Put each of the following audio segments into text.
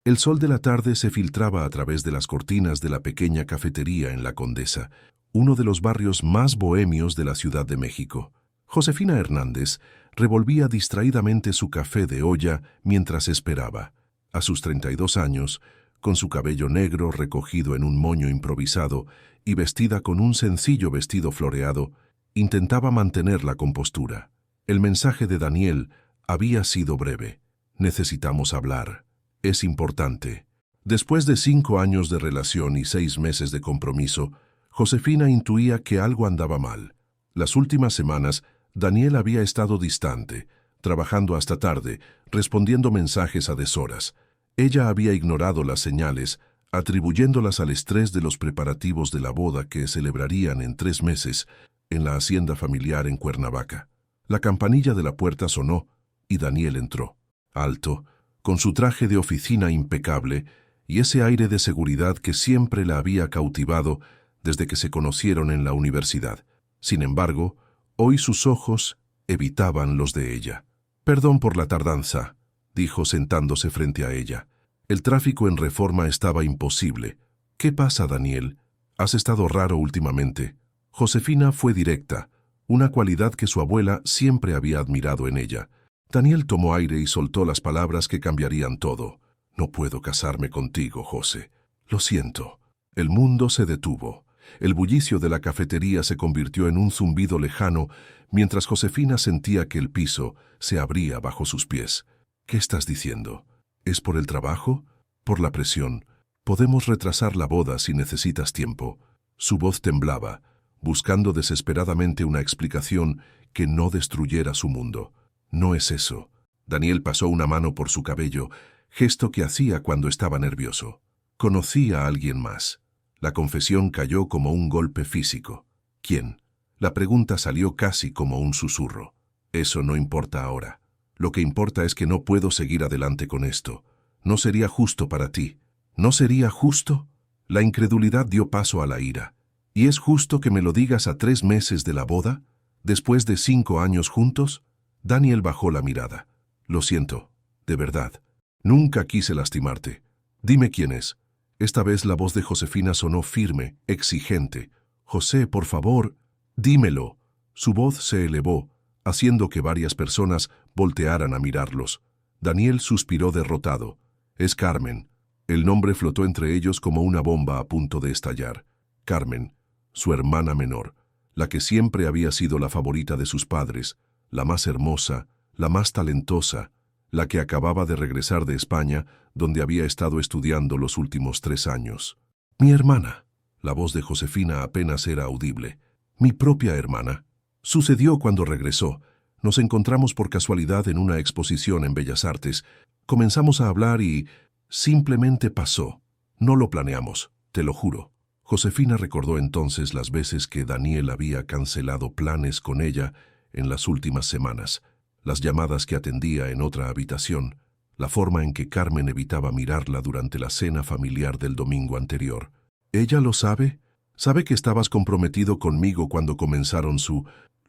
El sol de la tarde se filtraba a través de las cortinas de la pequeña cafetería en La Condesa, uno de los barrios más bohemios de la Ciudad de México. Josefina Hernández revolvía distraídamente su café de olla mientras esperaba. A sus 32 años, con su cabello negro recogido en un moño improvisado y vestida con un sencillo vestido floreado, intentaba mantener la compostura. El mensaje de Daniel había sido breve. Necesitamos hablar. Es importante. Después de 5 años de relación y 6 meses de compromiso, Josefina intuía que algo andaba mal. Las últimas semanas, Daniel había estado distante, trabajando hasta tarde, respondiendo mensajes a deshoras. Ella había ignorado las señales, atribuyéndolas al estrés de los preparativos de la boda que celebrarían en 3 meses en la hacienda familiar en Cuernavaca. La campanilla de la puerta sonó y Daniel entró, alto, con su traje de oficina impecable y ese aire de seguridad que siempre la había cautivado desde que se conocieron en la universidad. Sin embargo, hoy sus ojos evitaban los de ella. «Perdón por la tardanza», dijo sentándose frente a ella. El tráfico en Reforma estaba imposible. «¿Qué pasa, Daniel? ¿Has estado raro últimamente?» Josefina fue directa, una cualidad que su abuela siempre había admirado en ella. Daniel tomó aire y soltó las palabras que cambiarían todo. «No puedo casarme contigo, José. Lo siento». El mundo se detuvo. El bullicio de la cafetería se convirtió en un zumbido lejano mientras Josefina sentía que el piso se abría bajo sus pies. «¿Qué estás diciendo? ¿Es por el trabajo? ¿Por la presión? Podemos retrasar la boda si necesitas tiempo». Su voz temblaba, buscando desesperadamente una explicación que no destruyera su mundo. «No es eso». Daniel pasó una mano por su cabello, gesto que hacía cuando estaba nervioso. «Conocí a alguien más». La confesión cayó como un golpe físico. «¿Quién?» La pregunta salió casi como un susurro. «Eso no importa ahora. Lo que importa es que no puedo seguir adelante con esto. No sería justo para ti». «¿No sería justo?» La incredulidad dio paso a la ira. «¿Y es justo que me lo digas a 3 meses de la boda? ¿Después de 5 años juntos?» Daniel bajó la mirada. «Lo siento, de verdad. Nunca quise lastimarte. Dime quién es». Esta vez la voz de Josefina sonó firme, exigente. «José, por favor, dímelo». Su voz se elevó, haciendo que varias personas voltearan a mirarlos. Daniel suspiró derrotado. «Es Carmen». El nombre flotó entre ellos como una bomba a punto de estallar. Carmen, su hermana menor, la que siempre había sido la favorita de sus padres, la más hermosa, la más talentosa, la que acababa de regresar de España, donde había estado estudiando los últimos 3 años. «Mi hermana». La voz de Josefina apenas era audible. «Mi propia hermana. Sucedió cuando regresó. Nos encontramos por casualidad en una exposición en Bellas Artes. Comenzamos a hablar y simplemente pasó. No lo planeamos, te lo juro». Josefina recordó entonces las veces que Daniel había cancelado planes con ella en las últimas semanas, las llamadas que atendía en otra habitación, la forma en que Carmen evitaba mirarla durante la cena familiar del domingo anterior. «¿Ella lo sabe? ¿Sabe que estabas comprometido conmigo cuando comenzaron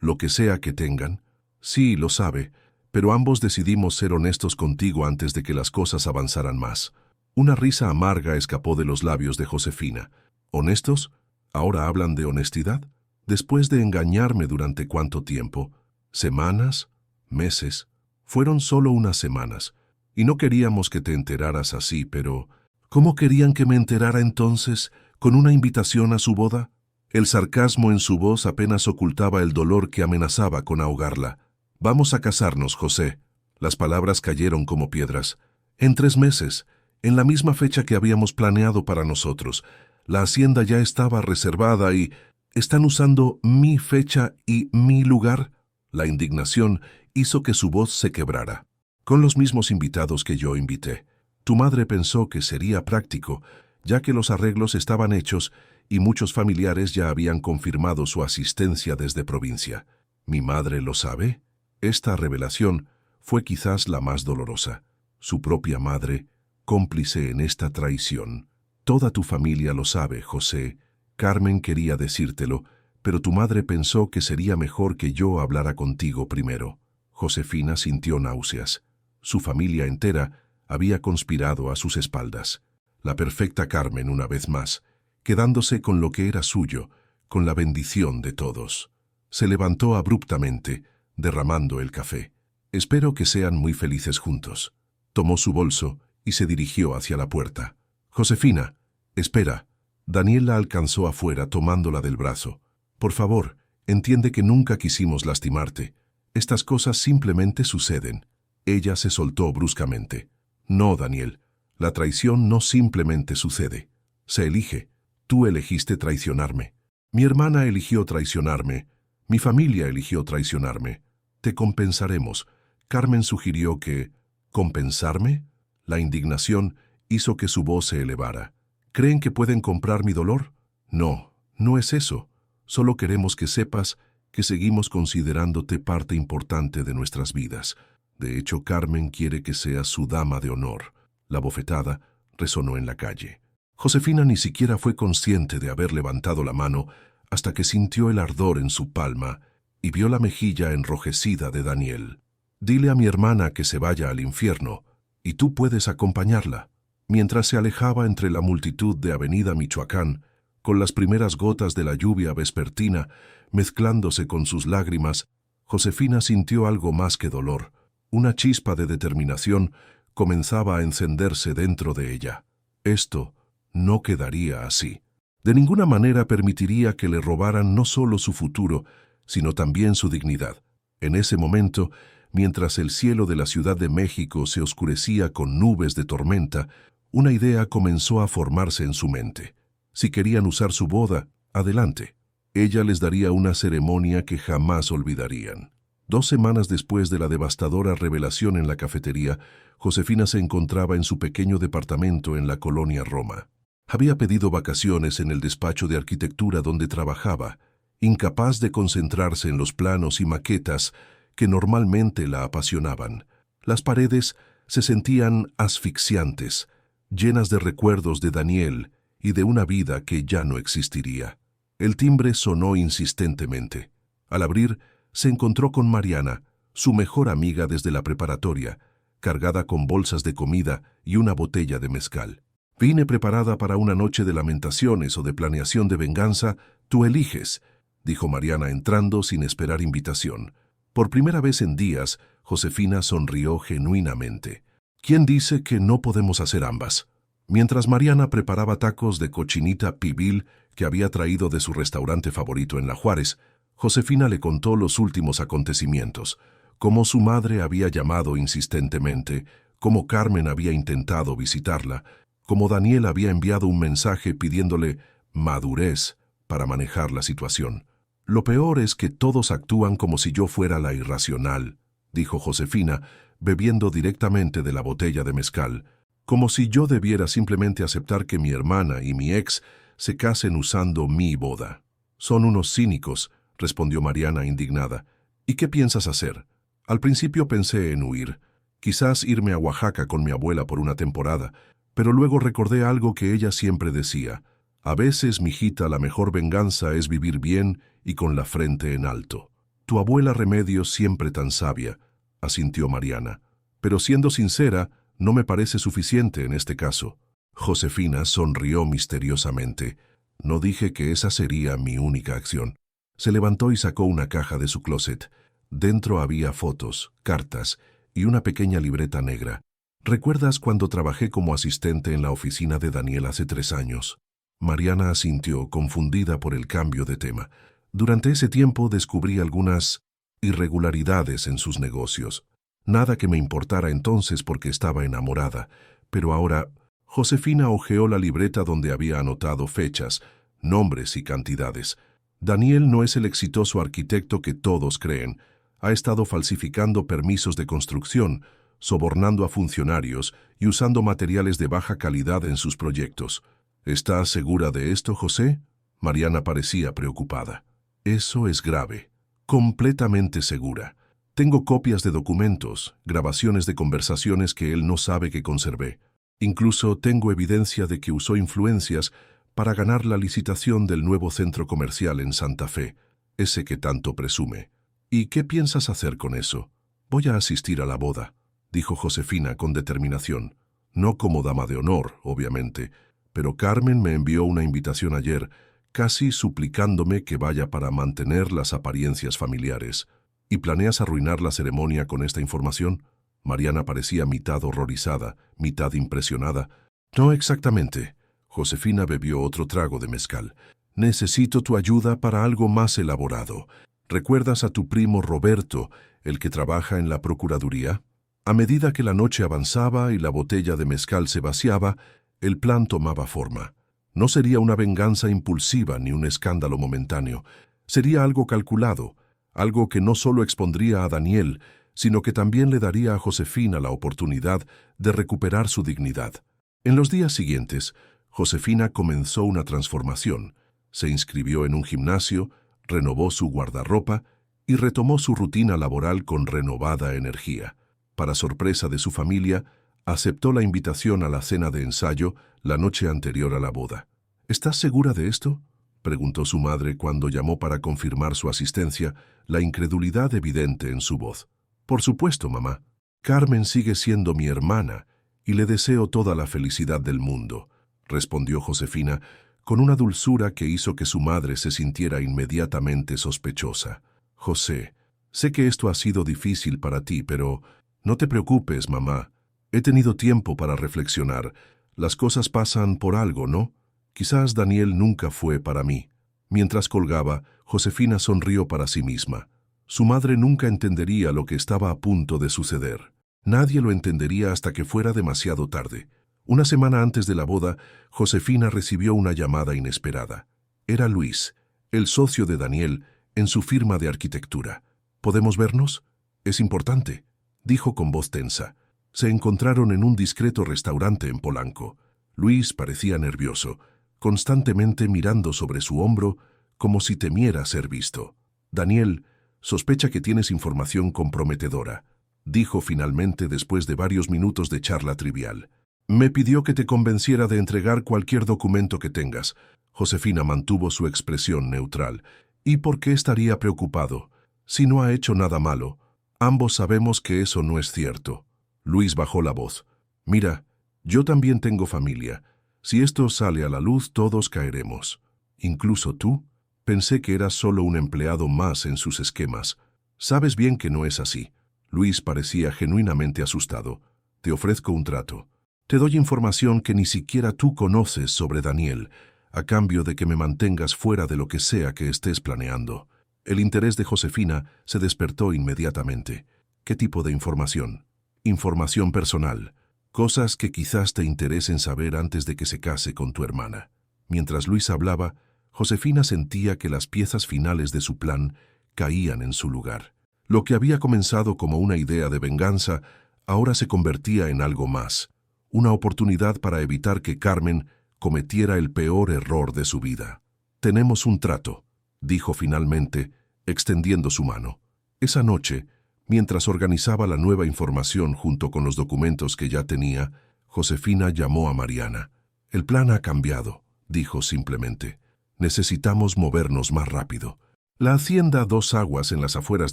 lo que sea que tengan?» «Sí, lo sabe, pero ambos decidimos ser honestos contigo antes de que las cosas avanzaran más». Una risa amarga escapó de los labios de Josefina. «¿Honestos? ¿Ahora hablan de honestidad? Después de engañarme durante ¿cuánto tiempo? ¿Semanas? ¿Meses?» «Fueron solo unas semanas, y no queríamos que te enteraras así, pero ¿cómo querían que me enterara entonces, con una invitación a su boda?» El sarcasmo en su voz apenas ocultaba el dolor que amenazaba con ahogarla. «Vamos a casarnos, José». Las palabras cayeron como piedras. «En 3 meses, en la misma fecha que habíamos planeado para nosotros. La hacienda ya estaba reservada y ¿están usando mi fecha y mi lugar?» La indignación hizo que su voz se quebrara. «Con los mismos invitados que yo invité. Tu madre pensó que sería práctico, ya que los arreglos estaban hechos y muchos familiares ya habían confirmado su asistencia desde provincia». «¿Mi madre lo sabe?» Esta revelación fue quizás la más dolorosa. Su propia madre, cómplice en esta traición. «Toda tu familia lo sabe, José. Carmen quería decírtelo, pero tu madre pensó que sería mejor que yo hablara contigo primero». Josefina sintió náuseas. Su familia entera había conspirado a sus espaldas. La perfecta Carmen una vez más, quedándose con lo que era suyo, con la bendición de todos. Se levantó abruptamente, derramando el café. Espero que sean muy felices juntos. Tomó su bolso y se dirigió hacia la puerta. Josefina, espera. Daniel la alcanzó afuera tomándola del brazo. Por favor, entiende que nunca quisimos lastimarte. Estas cosas simplemente suceden. Ella se soltó bruscamente. No, Daniel, la traición no simplemente sucede. Se elige. Tú elegiste traicionarme. Mi hermana eligió traicionarme. Mi familia eligió traicionarme. Te compensaremos. Carmen sugirió que... ¿Compensarme? La indignación hizo que su voz se elevara. ¿Creen que pueden comprar mi dolor? No, no es eso. Solo queremos que sepas que seguimos considerándote parte importante de nuestras vidas. De hecho, Carmen quiere que seas su dama de honor. La bofetada resonó en la calle. Josefina ni siquiera fue consciente de haber levantado la mano hasta que sintió el ardor en su palma y vio la mejilla enrojecida de Daniel. Dile a mi hermana que se vaya al infierno, y tú puedes acompañarla. Mientras se alejaba entre la multitud de Avenida Michoacán, con las primeras gotas de la lluvia vespertina mezclándose con sus lágrimas, Josefina sintió algo más que dolor. Una chispa de determinación comenzaba a encenderse dentro de ella. Esto no quedaría así. De ninguna manera permitiría que le robaran no solo su futuro, sino también su dignidad. En ese momento, mientras el cielo de la Ciudad de México se oscurecía con nubes de tormenta, una idea comenzó a formarse en su mente. Si querían usar su boda, adelante. Ella les daría una ceremonia que jamás olvidarían. 2 semanas después de la devastadora revelación en la cafetería, Josefina se encontraba en su pequeño departamento en la colonia Roma. Había pedido vacaciones en el despacho de arquitectura donde trabajaba, incapaz de concentrarse en los planos y maquetas que normalmente la apasionaban. Las paredes se sentían asfixiantes, llenas de recuerdos de Daniel y de una vida que ya no existiría. El timbre sonó insistentemente. Al abrir, se encontró con Mariana, su mejor amiga desde la preparatoria, cargada con bolsas de comida y una botella de mezcal. Vine preparada para una noche de lamentaciones o de planeación de venganza, tú eliges, dijo Mariana entrando sin esperar invitación. Por primera vez en días, Josefina sonrió genuinamente. ¿Quién dice que no podemos hacer ambas? Mientras Mariana preparaba tacos de cochinita pibil que había traído de su restaurante favorito en La Juárez, Josefina le contó los últimos acontecimientos, cómo su madre había llamado insistentemente, cómo Carmen había intentado visitarla, cómo Daniel había enviado un mensaje pidiéndole madurez para manejar la situación. Lo peor es que todos actúan como si yo fuera la irracional, dijo Josefina, bebiendo directamente de la botella de mezcal, como si yo debiera simplemente aceptar que mi hermana y mi ex se casen usando mi boda. Son unos cínicos, respondió Mariana indignada. ¿Y qué piensas hacer? Al principio pensé en huir, quizás irme a Oaxaca con mi abuela por una temporada, pero luego recordé algo que ella siempre decía. A veces, mijita, la mejor venganza es vivir bien y con la frente en alto. Tu abuela Remedios siempre tan sabia, asintió Mariana. Pero siendo sincera, no me parece suficiente en este caso. Josefina sonrió misteriosamente. No dije que esa sería mi única acción. Se levantó y sacó una caja de su closet. Dentro había fotos, cartas y una pequeña libreta negra. ¿Recuerdas cuando trabajé como asistente en la oficina de Daniel hace 3 años? Mariana asintió, confundida por el cambio de tema. Durante ese tiempo descubrí algunas irregularidades en sus negocios. Nada que me importara entonces porque estaba enamorada, pero ahora Josefina hojeó la libreta donde había anotado fechas, nombres y cantidades. Daniel no es el exitoso arquitecto que todos creen. Ha estado falsificando permisos de construcción, sobornando a funcionarios y usando materiales de baja calidad en sus proyectos. ¿Estás segura de esto, José? Mariana parecía preocupada. Eso es grave. Completamente segura. Tengo copias de documentos, grabaciones de conversaciones que él no sabe que conservé. Incluso tengo evidencia de que usó influencias para ganar la licitación del nuevo centro comercial en Santa Fe, ese que tanto presume. ¿Y qué piensas hacer con eso? Voy a asistir a la boda. dijo Josefina con determinación. No como dama de honor, obviamente, pero Carmen me envió una invitación ayer, casi suplicándome que vaya para mantener las apariencias familiares. ¿Y planeas arruinar la ceremonia con esta información? Mariana parecía mitad horrorizada, mitad impresionada. No exactamente. Josefina bebió otro trago de mezcal. Necesito tu ayuda para algo más elaborado. ¿Recuerdas a tu primo Roberto, el que trabaja en la Procuraduría? A medida que la noche avanzaba y la botella de mezcal se vaciaba, el plan tomaba forma. No sería una venganza impulsiva ni un escándalo momentáneo. Sería algo calculado, algo que no solo expondría a Daniel, sino que también le daría a Josefina la oportunidad de recuperar su dignidad. En los días siguientes, Josefina comenzó una transformación. Se inscribió en un gimnasio, renovó su guardarropa y retomó su rutina laboral con renovada energía. Para sorpresa de su familia, aceptó la invitación a la cena de ensayo la noche anterior a la boda. ¿Estás segura de esto?, preguntó su madre cuando llamó para confirmar su asistencia, la incredulidad evidente en su voz. Por supuesto, mamá. Carmen sigue siendo mi hermana y le deseo toda la felicidad del mundo, respondió Josefina con una dulzura que hizo que su madre se sintiera inmediatamente sospechosa. José, sé que esto ha sido difícil para ti, pero no te preocupes, mamá. He tenido tiempo para reflexionar. Las cosas pasan por algo, ¿no? Quizás Daniel nunca fue para mí. Mientras colgaba, Josefina sonrió para sí misma. Su madre nunca entendería lo que estaba a punto de suceder. Nadie lo entendería hasta que fuera demasiado tarde. Una semana antes de la boda, Josefina recibió una llamada inesperada. Era Luis, el socio de Daniel, en su firma de arquitectura. ¿Podemos vernos? Es importante, dijo con voz tensa. Se encontraron en un discreto restaurante en Polanco. Luis parecía nervioso, constantemente mirando sobre su hombro como si temiera ser visto. Daniel, sospecha que tienes información comprometedora, dijo finalmente después de varios minutos de charla trivial. Me pidió que te convenciera de entregar cualquier documento que tengas. Josefina mantuvo su expresión neutral. ¿Y por qué estaría preocupado? Si no ha hecho nada malo. Ambos sabemos que eso no es cierto. Luis bajó la voz. Mira, yo también tengo familia. Si esto sale a la luz, todos caeremos. ¿Incluso tú? Pensé que eras solo un empleado más en sus esquemas. Sabes bien que no es así. Luis parecía genuinamente asustado. Te ofrezco un trato. Te doy información que ni siquiera tú conoces sobre Daniel, a cambio de que me mantengas fuera de lo que sea que estés planeando. El interés de Josefina se despertó inmediatamente. ¿Qué tipo de información? Información personal. Cosas que quizás te interesen saber antes de que se case con tu hermana. Mientras Luis hablaba, Josefina sentía que las piezas finales de su plan caían en su lugar. Lo que había comenzado como una idea de venganza, ahora se convertía en algo más. Una oportunidad para evitar que Carmen cometiera el peor error de su vida. Tenemos un trato, dijo finalmente, extendiendo su mano. Esa noche, mientras organizaba la nueva información junto con los documentos que ya tenía, Josefina llamó a Mariana. El plan ha cambiado, dijo simplemente. Necesitamos movernos más rápido. La hacienda Dos Aguas en las afueras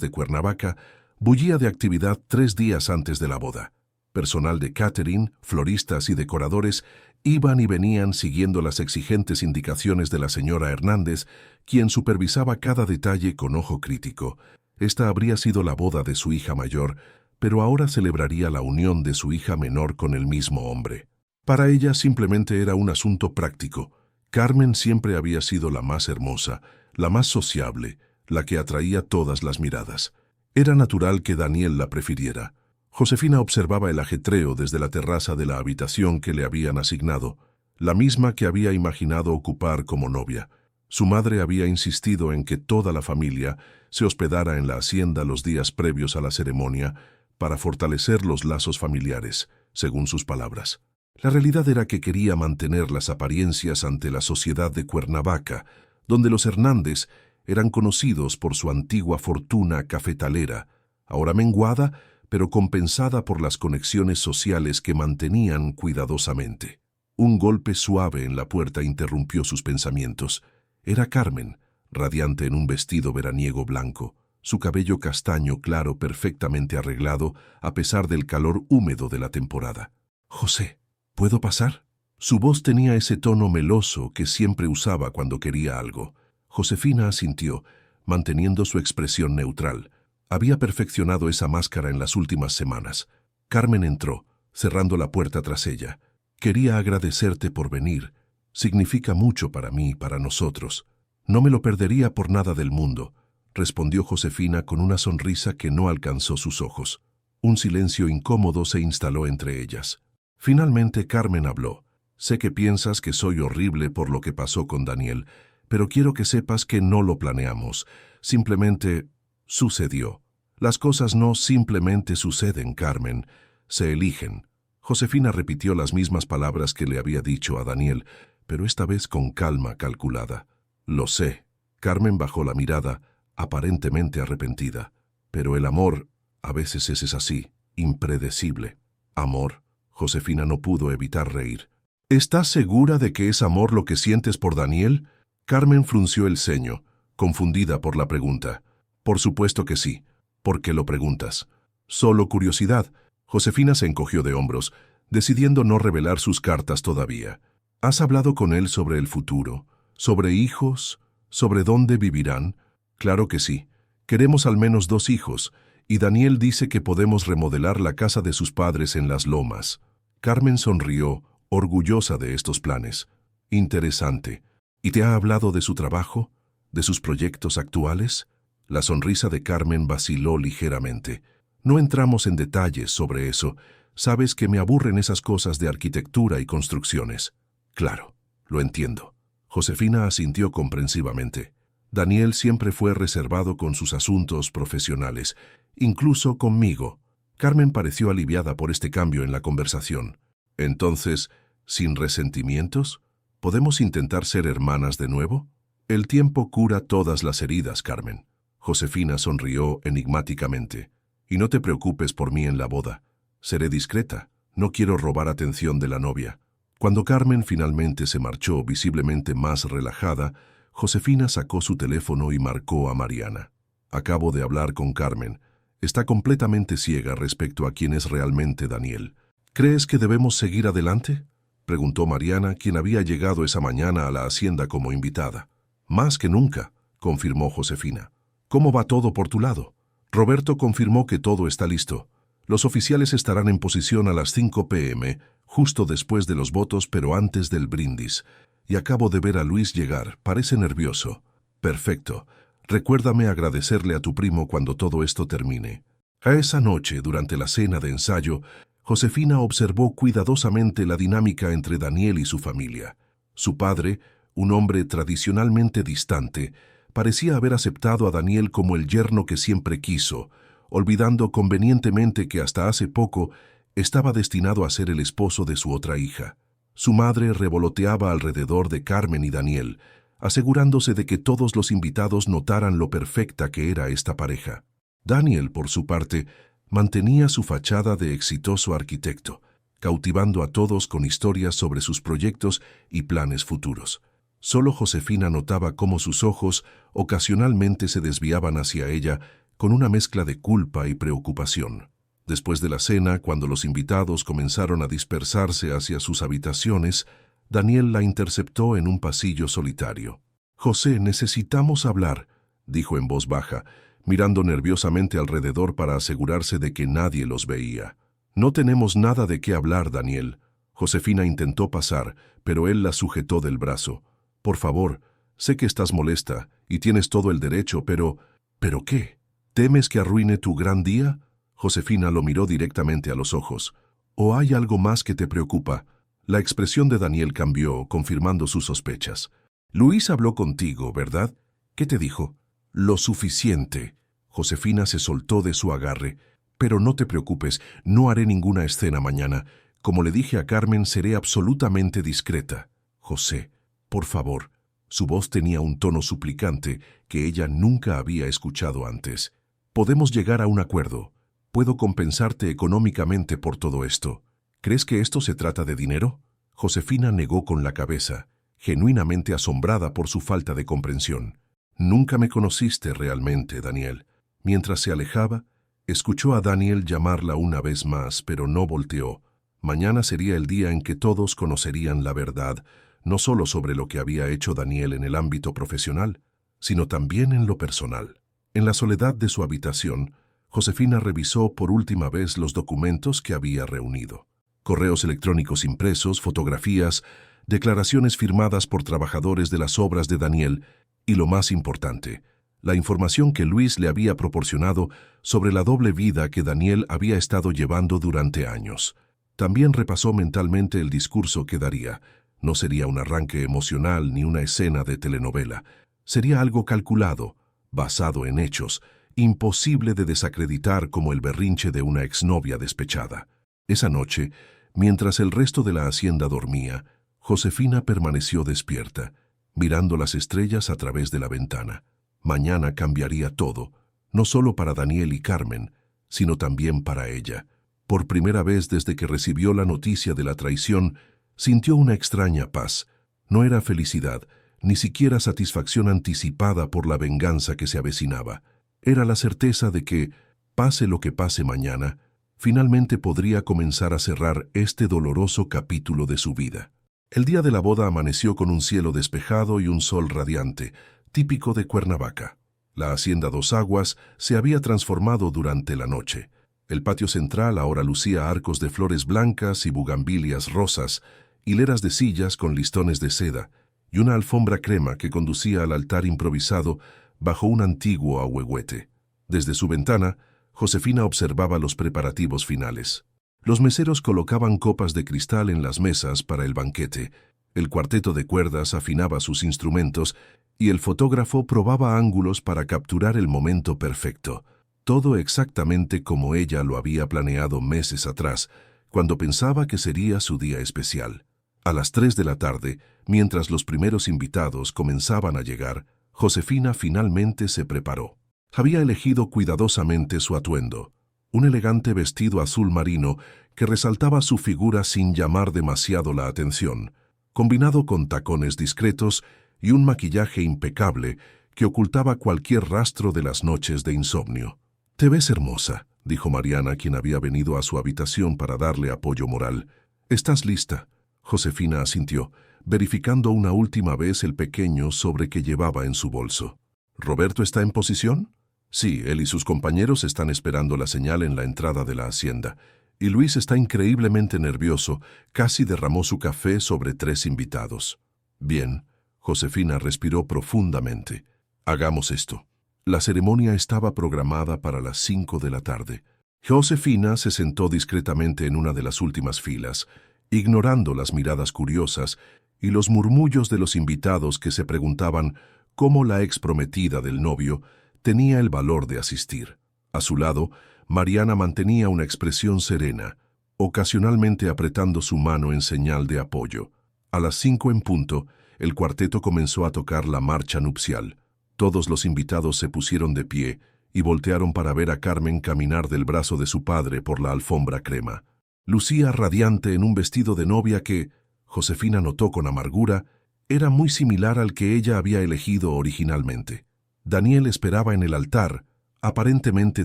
de Cuernavaca bullía de actividad 3 días antes de la boda. Personal de catering, floristas y decoradores iban y venían siguiendo las exigentes indicaciones de la señora Hernández, quien supervisaba cada detalle con ojo crítico. Esta habría sido la boda de su hija mayor, pero ahora celebraría la unión de su hija menor con el mismo hombre. Para ella simplemente era un asunto práctico. Carmen siempre había sido la más hermosa, la más sociable, la que atraía todas las miradas. Era natural que Daniel la prefiriera. Josefina observaba el ajetreo desde la terraza de la habitación que le habían asignado, la misma que había imaginado ocupar como novia. Su madre había insistido en que toda la familia se hospedara en la hacienda los días previos a la ceremonia para fortalecer los lazos familiares, según sus palabras. La realidad era que quería mantener las apariencias ante la sociedad de Cuernavaca, donde los Hernández eran conocidos por su antigua fortuna cafetalera, ahora menguada, pero compensada por las conexiones sociales que mantenían cuidadosamente. Un golpe suave en la puerta interrumpió sus pensamientos. Era Carmen, radiante en un vestido veraniego blanco. su cabello castaño claro perfectamente arreglado a pesar del calor húmedo de la temporada. «José, ¿puedo pasar?» Su voz tenía ese tono meloso que siempre usaba cuando quería algo. Josefina asintió, manteniendo su expresión neutral. Había perfeccionado esa máscara en las últimas semanas. Carmen entró, cerrando la puerta tras ella. «Quería agradecerte por venir. Significa mucho para mí y para nosotros. No me lo perdería por nada del mundo», respondió Josefina con una sonrisa que no alcanzó sus ojos. Un silencio incómodo se instaló entre ellas. Finalmente Carmen habló. «Sé que piensas que soy horrible por lo que pasó con Daniel, pero quiero que sepas que no lo planeamos. Simplemente sucedió. Las cosas no simplemente suceden, Carmen. Se eligen». Josefina repitió las mismas palabras que le había dicho a Daniel, pero esta vez con calma calculada. «Lo sé». Carmen bajó la mirada, aparentemente arrepentida. «Pero el amor, a veces es así, impredecible». «¿Amor?» Josefina no pudo evitar reír. «¿Estás segura de que es amor lo que sientes por Daniel?» Carmen frunció el ceño, confundida por la pregunta. «Por supuesto que sí. ¿Por qué lo preguntas?» «Solo curiosidad». Josefina se encogió de hombros, decidiendo no revelar sus cartas todavía. «¿Has hablado con él sobre el futuro? ¿Sobre hijos? ¿Sobre dónde vivirán?» «Claro que sí. Queremos al menos 2 hijos, y Daniel dice que podemos remodelar la casa de sus padres en Las Lomas». Carmen sonrió, orgullosa de estos planes. «Interesante. ¿Y te ha hablado de su trabajo? ¿De sus proyectos actuales?» La sonrisa de Carmen vaciló ligeramente. «No entramos en detalles sobre eso. Sabes que me aburren esas cosas de arquitectura y construcciones». «Claro, lo entiendo». Josefina asintió comprensivamente. Daniel siempre fue reservado con sus asuntos profesionales, incluso conmigo. Carmen pareció aliviada por este cambio en la conversación. «Entonces, ¿sin resentimientos? ¿Podemos intentar ser hermanas de nuevo?» «El tiempo cura todas las heridas, Carmen». Josefina sonrió enigmáticamente. «Y no te preocupes por mí en la boda. Seré discreta. No quiero robar atención de la novia». Cuando Carmen finalmente se marchó visiblemente más relajada, Josefina sacó su teléfono y marcó a Mariana. «Acabo de hablar con Carmen. Está completamente ciega respecto a quién es realmente Daniel». «¿Crees que debemos seguir adelante?», preguntó Mariana, quien había llegado esa mañana a la hacienda como invitada. «Más que nunca», confirmó Josefina. «¿Cómo va todo por tu lado?» Roberto confirmó que todo está listo. Los oficiales estarán en posición a las 5 p.m., justo después de los votos pero antes del brindis. Y acabo de ver a Luis llegar. Parece nervioso. «Perfecto. Recuérdame agradecerle a tu primo cuando todo esto termine». A esa noche, durante la cena de ensayo, Josefina observó cuidadosamente la dinámica entre Daniel y su familia. Su padre, un hombre tradicionalmente distante, parecía haber aceptado a Daniel como el yerno que siempre quiso, olvidando convenientemente que hasta hace poco estaba destinado a ser el esposo de su otra hija. Su madre revoloteaba alrededor de Carmen y Daniel, asegurándose de que todos los invitados notaran lo perfecta que era esta pareja. Daniel, por su parte, mantenía su fachada de exitoso arquitecto, cautivando a todos con historias sobre sus proyectos y planes futuros. Solo Josefina notaba cómo sus ojos ocasionalmente se desviaban hacia ella con una mezcla de culpa y preocupación. Después de la cena, cuando los invitados comenzaron a dispersarse hacia sus habitaciones, Daniel la interceptó en un pasillo solitario. «José, necesitamos hablar», dijo en voz baja, mirando nerviosamente alrededor para asegurarse de que nadie los veía. «No tenemos nada de qué hablar, Daniel». Josefina intentó pasar, pero él la sujetó del brazo. «Por favor, sé que estás molesta y tienes todo el derecho, pero... ¿Pero qué? ¿Temes que arruine tu gran día?» Josefina lo miró directamente a los ojos. «¿O hay algo más que te preocupa?» La expresión de Daniel cambió, confirmando sus sospechas. «Luis habló contigo, ¿verdad? ¿Qué te dijo?» «Lo suficiente». Josefina se soltó de su agarre. «Pero no te preocupes, no haré ninguna escena mañana. Como le dije a Carmen, seré absolutamente discreta». «José, por favor». Su voz tenía un tono suplicante que ella nunca había escuchado antes. «Podemos llegar a un acuerdo. Puedo compensarte económicamente por todo esto. ¿Crees que esto se trata de dinero?» Josefina negó con la cabeza, genuinamente asombrada por su falta de comprensión. «Nunca me conociste realmente, Daniel. Mientras se alejaba, escuchó a Daniel llamarla una vez más, pero no volteó. Mañana sería el día en que todos conocerían la verdad, no solo sobre lo que había hecho Daniel en el ámbito profesional, sino también en lo personal. En la soledad de su habitación, Josefina revisó por última vez los documentos que había reunido. Correos electrónicos impresos, fotografías, declaraciones firmadas por trabajadores de las obras de Daniel y, lo más importante, la información que Luis le había proporcionado sobre la doble vida que Daniel había estado llevando durante años. También repasó mentalmente el discurso que daría. No sería un arranque emocional ni una escena de telenovela. Sería algo calculado, basado en hechos, imposible de desacreditar como el berrinche de una exnovia despechada. Esa noche, mientras el resto de la hacienda dormía, Josefina permaneció despierta, mirando las estrellas a través de la ventana. Mañana cambiaría todo, no solo para Daniel y Carmen, sino también para ella. Por primera vez desde que recibió la noticia de la traición, sintió una extraña paz. No era felicidad, ni siquiera satisfacción anticipada por la venganza que se avecinaba. Era la certeza de que, pase lo que pase mañana, finalmente podría comenzar a cerrar este doloroso capítulo de su vida. El día de la boda amaneció con un cielo despejado y un sol radiante, típico de Cuernavaca. La hacienda Dos Aguas se había transformado durante la noche. El patio central ahora lucía arcos de flores blancas y bugambilias rosas, hileras de sillas con listones de seda y una alfombra crema que conducía al altar improvisado bajo un antiguo ahuehuete. Desde su ventana, Josefina observaba los preparativos finales. Los meseros colocaban copas de cristal en las mesas para el banquete, el cuarteto de cuerdas afinaba sus instrumentos y el fotógrafo probaba ángulos para capturar el momento perfecto. Todo exactamente como ella lo había planeado meses atrás, cuando pensaba que sería su día especial. A las 3 de la tarde, mientras los primeros invitados comenzaban a llegar, Josefina finalmente se preparó. Había elegido cuidadosamente su atuendo, un elegante vestido azul marino que resaltaba su figura sin llamar demasiado la atención, combinado con tacones discretos y un maquillaje impecable que ocultaba cualquier rastro de las noches de insomnio. «Te ves hermosa», dijo Mariana, quien había venido a su habitación para darle apoyo moral. «¿Estás lista?». Josefina asintió, verificando una última vez el pequeño sobre que llevaba en su bolso. «¿Roberto está en posición?». «Sí, él y sus compañeros están esperando la señal en la entrada de la hacienda. Y Luis está increíblemente nervioso, casi derramó su café sobre 3 invitados». «Bien». Josefina respiró profundamente. «Hagamos esto». La ceremonia estaba programada para las 5 de la tarde. Josefina se sentó discretamente en una de las últimas filas, ignorando las miradas curiosas y los murmullos de los invitados que se preguntaban cómo la ex prometida del novio tenía el valor de asistir. A su lado, Mariana mantenía una expresión serena, ocasionalmente apretando su mano en señal de apoyo. A las 5 en punto, el cuarteto comenzó a tocar la marcha nupcial. Todos los invitados se pusieron de pie y voltearon para ver a Carmen caminar del brazo de su padre por la alfombra crema. Lucía radiante en un vestido de novia que, Josefina notó con amargura, era muy similar al que ella había elegido originalmente. Daniel esperaba en el altar, aparentemente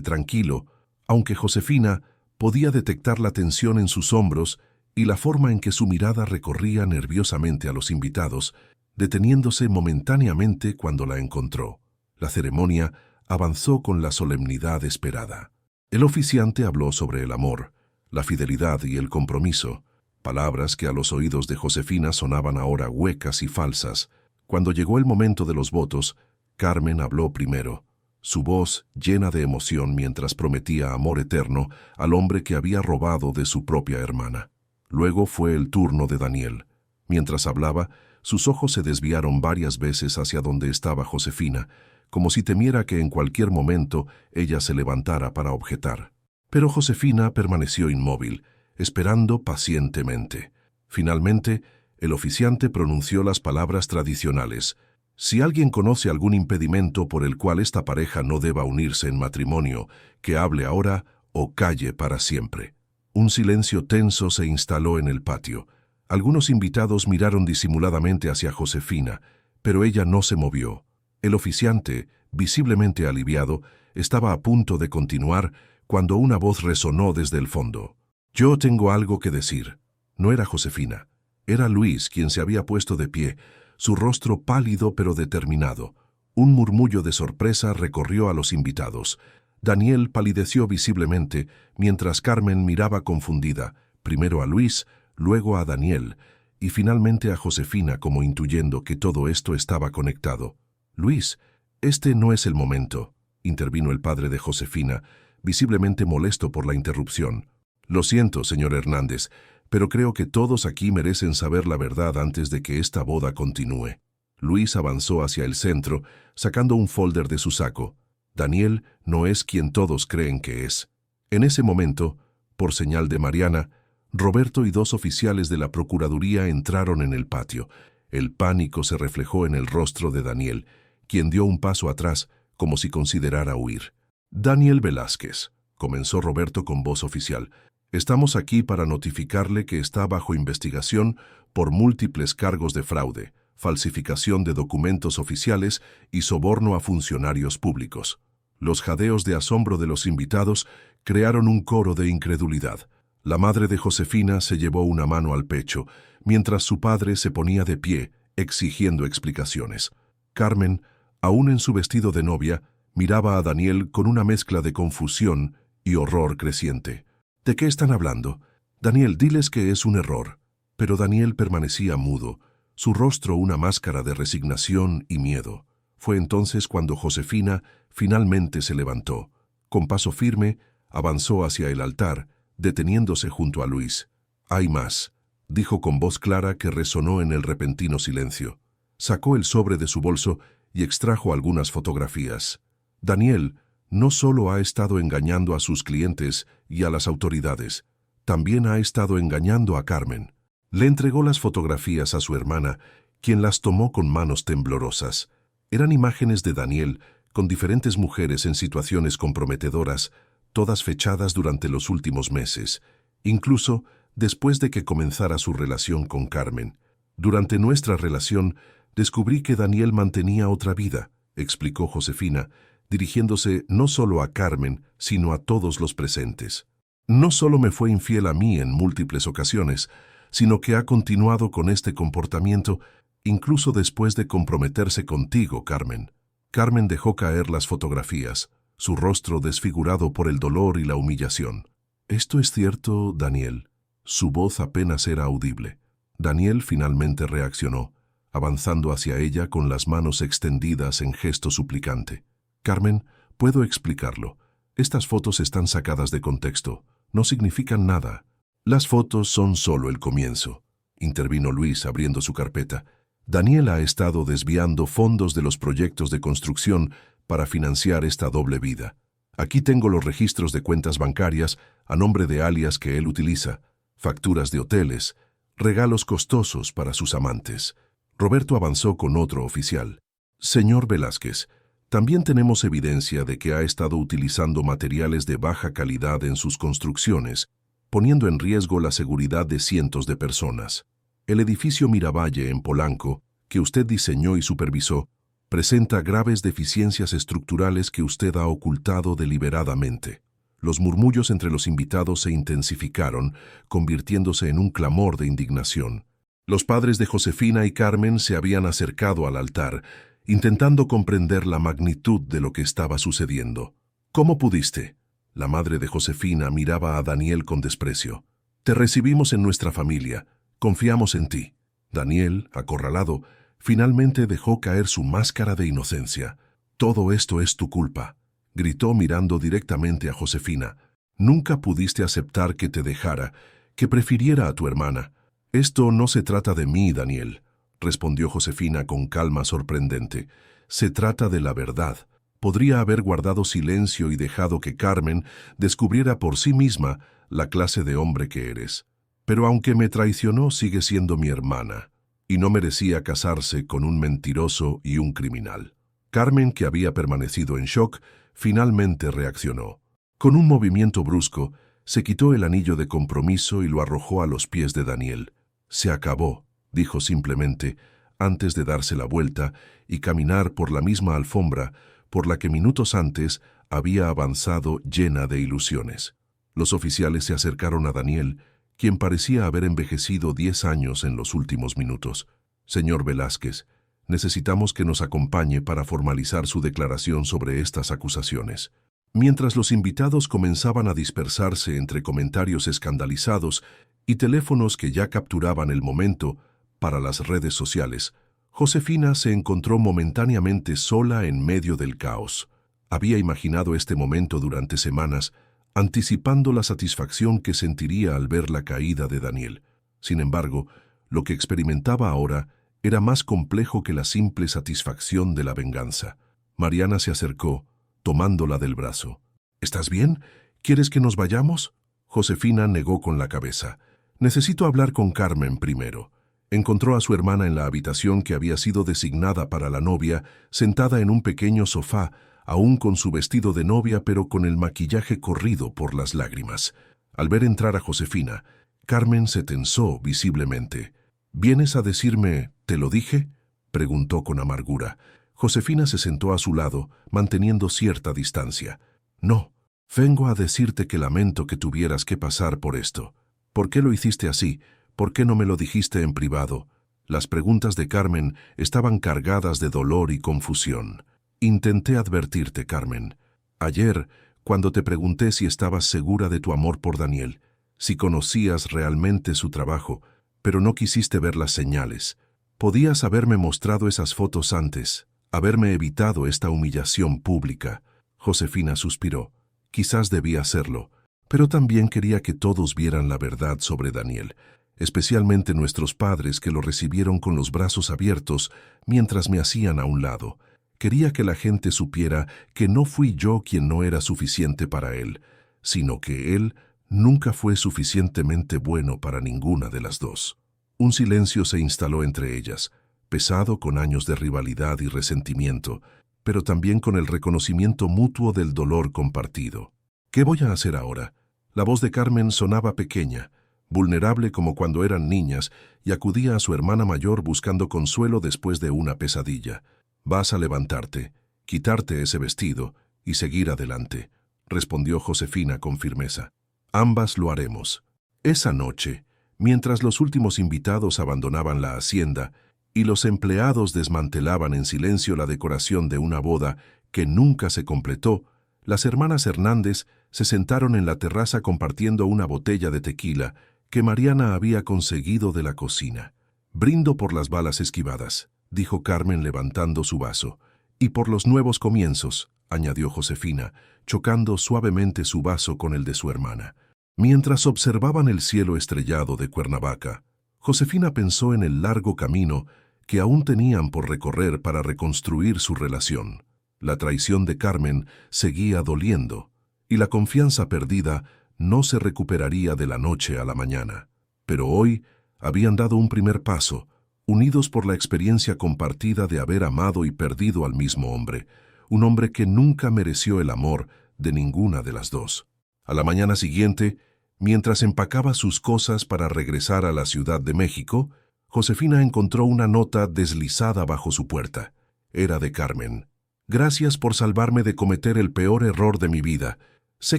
tranquilo, aunque Josefina podía detectar la tensión en sus hombros y la forma en que su mirada recorría nerviosamente a los invitados, deteniéndose momentáneamente cuando la encontró. La ceremonia avanzó con la solemnidad esperada. El oficiante habló sobre el amor, la fidelidad y el compromiso, palabras que a los oídos de Josefina sonaban ahora huecas y falsas. Cuando llegó el momento de los votos, Carmen habló primero, su voz llena de emoción mientras prometía amor eterno al hombre que había robado de su propia hermana. Luego fue el turno de Daniel. Mientras hablaba, sus ojos se desviaron varias veces hacia donde estaba Josefina, como si temiera que en cualquier momento ella se levantara para objetar. Pero Josefina permaneció inmóvil, esperando pacientemente. Finalmente, el oficiante pronunció las palabras tradicionales. «Si alguien conoce algún impedimento por el cual esta pareja no deba unirse en matrimonio, que hable ahora o calle para siempre». Un silencio tenso se instaló en el patio. Algunos invitados miraron disimuladamente hacia Josefina, pero ella no se movió. El oficiante, visiblemente aliviado, Estaba a punto de continuar cuando una voz resonó desde el fondo. «Yo tengo algo que decir». No era Josefina. Era Luis quien se había puesto de pie, su rostro pálido pero determinado. Un murmullo de sorpresa recorrió a los invitados. Daniel palideció visiblemente, mientras Carmen miraba confundida, primero a Luis, luego a Daniel, y finalmente a Josefina, como intuyendo que todo esto estaba conectado. «Luis, este no es el momento», intervino el padre de Josefina, visiblemente molesto por la interrupción. «Lo siento, señor Hernández, pero creo que todos aquí merecen saber la verdad antes de que esta boda continúe». Luis avanzó hacia el centro, sacando un folder de su saco. Daniel no es quien todos creen que es. En ese momento, por señal de Mariana, Roberto y 2 oficiales de la Procuraduría entraron en el patio. El pánico se reflejó en el rostro de Daniel, quien dio un paso atrás, como si considerara huir. «Daniel Velázquez», comenzó Roberto con voz oficial, «estamos aquí para notificarle que está bajo investigación por múltiples cargos de fraude, falsificación de documentos oficiales y soborno a funcionarios públicos». Los jadeos de asombro de los invitados crearon un coro de incredulidad. La madre de Josefina se llevó una mano al pecho, mientras su padre se ponía de pie, exigiendo explicaciones. Carmen, aún en su vestido de novia, miraba a Daniel con una mezcla de confusión y horror creciente. «¿De qué están hablando? Daniel, diles que es un error». Pero Daniel permanecía mudo, su rostro una máscara de resignación y miedo. Fue entonces cuando Josefina finalmente se levantó. Con paso firme, avanzó hacia el altar, deteniéndose junto a Luis. «Hay más», dijo con voz clara que resonó en el repentino silencio. Sacó el sobre de su bolso y extrajo algunas fotografías. «Daniel no solo ha estado engañando a sus clientes y a las autoridades, también ha estado engañando a Carmen». Le entregó las fotografías a su hermana, quien las tomó con manos temblorosas. Eran imágenes de Daniel con diferentes mujeres en situaciones comprometedoras, todas fechadas durante los últimos meses, incluso después de que comenzara su relación con Carmen. «Durante nuestra relación, descubrí que Daniel mantenía otra vida», explicó Josefina, dirigiéndose no solo a Carmen, sino a todos los presentes. «No solo me fue infiel a mí en múltiples ocasiones, sino que ha continuado con este comportamiento incluso después de comprometerse contigo, Carmen». Carmen dejó caer las fotografías, su rostro desfigurado por el dolor y la humillación. «¿Esto es cierto, Daniel?» Su voz apenas era audible. Daniel finalmente reaccionó, avanzando hacia ella con las manos extendidas en gesto suplicante. «Carmen, puedo explicarlo. Estas fotos están sacadas de contexto. No significan nada». «Las fotos son solo el comienzo», intervino Luis abriendo su carpeta. «Daniel ha estado desviando fondos de los proyectos de construcción para financiar esta doble vida. Aquí tengo los registros de cuentas bancarias a nombre de alias que él utiliza, facturas de hoteles, regalos costosos para sus amantes». Roberto avanzó con otro oficial. «Señor Velázquez, también tenemos evidencia de que ha estado utilizando materiales de baja calidad en sus construcciones, poniendo en riesgo la seguridad de cientos de personas. El edificio Miravalle en Polanco, que usted diseñó y supervisó, presenta graves deficiencias estructurales que usted ha ocultado deliberadamente». Los murmullos entre los invitados se intensificaron, convirtiéndose en un clamor de indignación. Los padres de Josefina y Carmen se habían acercado al altar, intentando comprender la magnitud de lo que estaba sucediendo. «¿Cómo pudiste?». La madre de Josefina miraba a Daniel con desprecio. «Te recibimos en nuestra familia. Confiamos en ti». Daniel, acorralado, finalmente dejó caer su máscara de inocencia. «Todo esto es tu culpa», gritó mirando directamente a Josefina. «Nunca pudiste aceptar que te dejara, que prefiriera a tu hermana». «Esto no se trata de mí, Daniel», respondió Josefina con calma sorprendente. «Se trata de la verdad. Podría haber guardado silencio y dejado que Carmen descubriera por sí misma la clase de hombre que eres. Pero aunque me traicionó, sigue siendo mi hermana, y no merecía casarse con un mentiroso y un criminal». Carmen, que había permanecido en shock, finalmente reaccionó. Con un movimiento brusco, se quitó el anillo de compromiso y lo arrojó a los pies de Daniel. «Se acabó», dijo simplemente, antes de darse la vuelta y caminar por la misma alfombra por la que minutos antes había avanzado llena de ilusiones. Los oficiales se acercaron a Daniel, quien parecía haber envejecido 10 años en los últimos minutos. «Señor Velázquez, necesitamos que nos acompañe para formalizar su declaración sobre estas acusaciones». Mientras los invitados comenzaban a dispersarse entre comentarios escandalizados y teléfonos que ya capturaban el momento para las redes sociales, Josefina se encontró momentáneamente sola en medio del caos. Había imaginado este momento durante semanas, anticipando la satisfacción que sentiría al ver la caída de Daniel. Sin embargo, lo que experimentaba ahora era más complejo que la simple satisfacción de la venganza. Mariana se acercó, tomándola del brazo. «¿Estás bien? ¿Quieres que nos vayamos?» Josefina negó con la cabeza. «Necesito hablar con Carmen primero». Encontró a su hermana en la habitación que había sido designada para la novia, sentada en un pequeño sofá, aún con su vestido de novia pero con el maquillaje corrido por las lágrimas. Al ver entrar a Josefina, Carmen se tensó visiblemente. «¿Vienes a decirme, te lo dije?», preguntó con amargura. Josefina se sentó a su lado, manteniendo cierta distancia. «No, vengo a decirte que lamento que tuvieras que pasar por esto. ¿Por qué lo hiciste así? ¿Por qué no me lo dijiste en privado?». Las preguntas de Carmen estaban cargadas de dolor y confusión. «Intenté advertirte, Carmen. Ayer, cuando te pregunté si estabas segura de tu amor por Daniel, si conocías realmente su trabajo, pero no quisiste ver las señales. Podías haberme mostrado esas fotos antes, haberme evitado esta humillación pública». Josefina suspiró. «Quizás debía hacerlo, pero también quería que todos vieran la verdad sobre Daniel, especialmente nuestros padres que lo recibieron con los brazos abiertos mientras me hacían a un lado. Quería que la gente supiera que no fui yo quien no era suficiente para él, sino que él nunca fue suficientemente bueno para ninguna de las dos». Un silencio se instaló entre ellas, pesado con años de rivalidad y resentimiento, pero también con el reconocimiento mutuo del dolor compartido. «¿Qué voy a hacer ahora?». La voz de Carmen sonaba pequeña, vulnerable como cuando eran niñas, y acudía a su hermana mayor buscando consuelo después de una pesadilla. «Vas a levantarte, quitarte ese vestido y seguir adelante», respondió Josefina con firmeza. «Ambas lo haremos». Esa noche, mientras los últimos invitados abandonaban la hacienda y los empleados desmantelaban en silencio la decoración de una boda que nunca se completó, las hermanas Hernández se sentaron en la terraza compartiendo una botella de tequila que Mariana había conseguido de la cocina. «Brindo por las balas esquivadas», dijo Carmen levantando su vaso. «Y por los nuevos comienzos», añadió Josefina, chocando suavemente su vaso con el de su hermana. Mientras observaban el cielo estrellado de Cuernavaca, Josefina pensó en el largo camino que aún tenían por recorrer para reconstruir su relación. La traición de Carmen seguía doliendo, y la confianza perdida no se recuperaría de la noche a la mañana. Pero hoy habían dado un primer paso, unidos por la experiencia compartida de haber amado y perdido al mismo hombre, un hombre que nunca mereció el amor de ninguna de las dos. A la mañana siguiente, mientras empacaba sus cosas para regresar a la Ciudad de México, Josefina encontró una nota deslizada bajo su puerta. Era de Carmen. «Gracias por salvarme de cometer el peor error de mi vida. Sé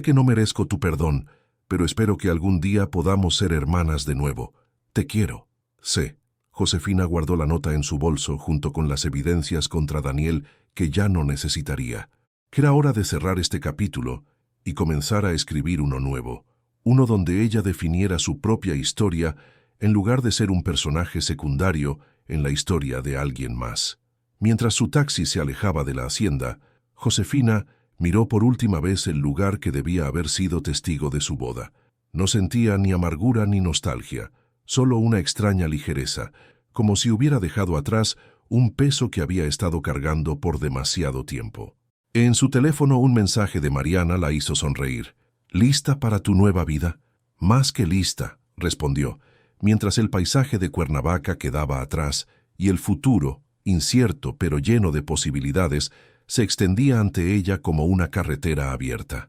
que no merezco tu perdón, pero espero que algún día podamos ser hermanas de nuevo. Te quiero. C». Josefina guardó la nota en su bolso junto con las evidencias contra Daniel que ya no necesitaría. Era hora de cerrar este capítulo y comenzar a escribir uno nuevo, uno donde ella definiera su propia historia en lugar de ser un personaje secundario en la historia de alguien más. Mientras su taxi se alejaba de la hacienda, Josefina miró por última vez el lugar que debía haber sido testigo de su boda. No sentía ni amargura ni nostalgia, solo una extraña ligereza, como si hubiera dejado atrás un peso que había estado cargando por demasiado tiempo. En su teléfono un mensaje de Mariana la hizo sonreír. «¿Lista para tu nueva vida?». «Más que lista», respondió, mientras el paisaje de Cuernavaca quedaba atrás y el futuro, incierto pero lleno de posibilidades, se extendía ante ella como una carretera abierta.